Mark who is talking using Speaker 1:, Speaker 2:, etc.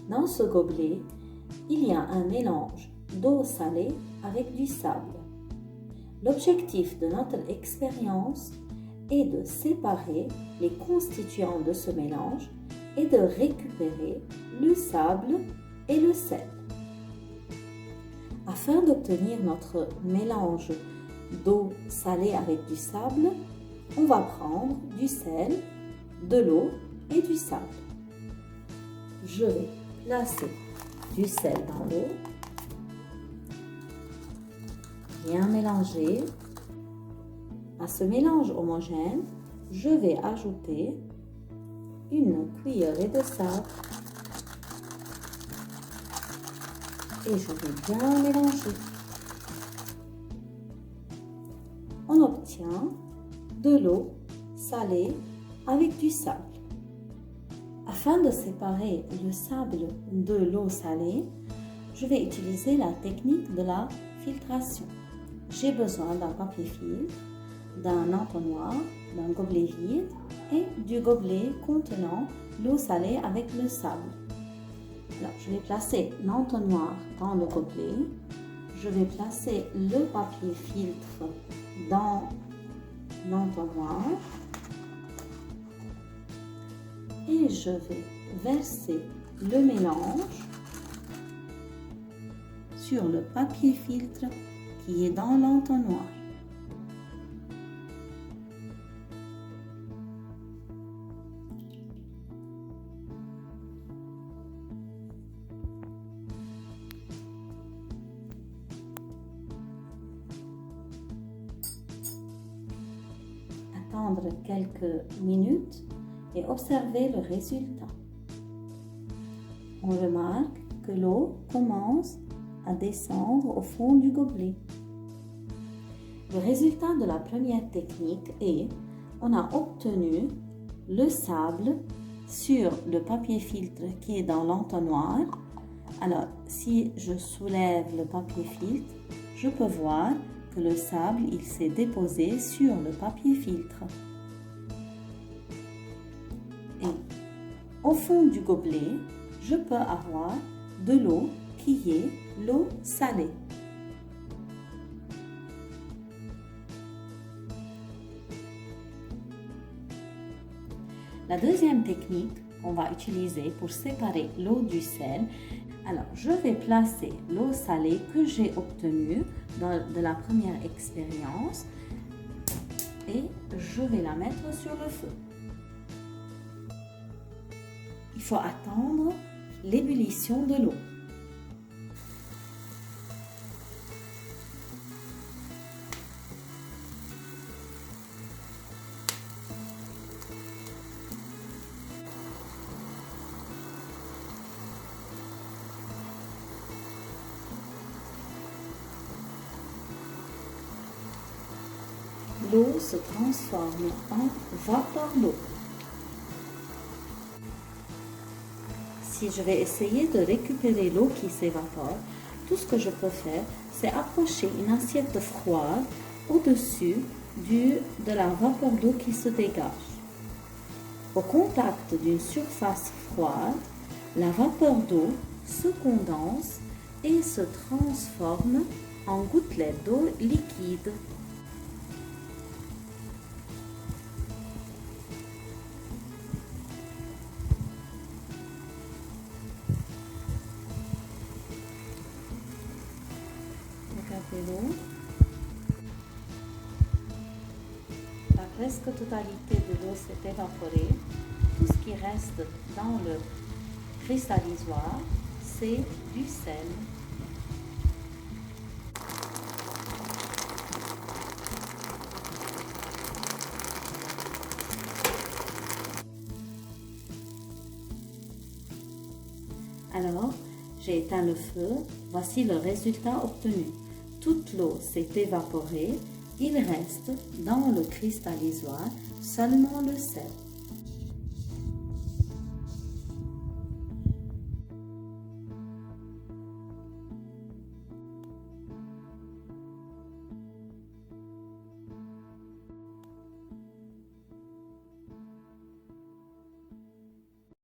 Speaker 1: Dans ce gobelet, il y a un mélange d'eau salée avec du sable. L'objectif de notre expérience est de séparer les constituants de ce mélange et de récupérer le sable et le sel. Afin d'obtenir notre mélange d'eau salée avec du sable, on va prendre du sel, de l'eau et du sable. Je vais placer du sel dans l'eau, bien mélanger. À ce mélange homogène, je vais ajouter une cuillerée de sable et je vais bien mélanger. On obtient de l'eau salée avec du sable. Afin de séparer le sable de l'eau salée, je vais utiliser la technique de la filtration. J'ai besoin d'un papier filtre, d'un entonnoir, d'un gobelet vide et du gobelet contenant l'eau salée avec le sable. Alors, je vais placer l'entonnoir dans le gobelet. Je vais placer le papier filtre dans l'entonnoir. Et je vais verser le mélange sur le papier filtre qui est dans l'entonnoir. Attendre quelques minutes et observer le résultat. On remarque que l'eau commence à descendre au fond du gobelet. Le résultat de la première technique est on a obtenu le sable sur le papier filtre qui est dans l'entonnoir. Alors, si je soulève le papier filtre, je peux voir que le sable il s'est déposé sur le papier filtre. Et au fond du gobelet, je peux avoir de l'eau qui est l'eau salée. La deuxième technique qu'on va utiliser pour séparer l'eau du sel, alors je vais placer l'eau salée que j'ai obtenue de la première expérience et je vais la mettre sur le feu. Il faut attendre l'ébullition de l'eau. L'eau se transforme en vapeur d'eau. Si je vais essayer de récupérer l'eau qui s'évapore, tout ce que je peux faire, c'est approcher une assiette froide au-dessus de la vapeur d'eau qui se dégage. Au contact d'une surface froide, la vapeur d'eau se condense et se transforme en gouttelettes d'eau liquide. Regardez l'eau. La presque totalité de l'eau s'est évaporée. Tout ce qui reste dans le cristallisoire, c'est du sel. Alors, j'ai éteint le feu. Voici le résultat obtenu. Toute l'eau s'est évaporée. Il reste dans le cristallisoire seulement le sel.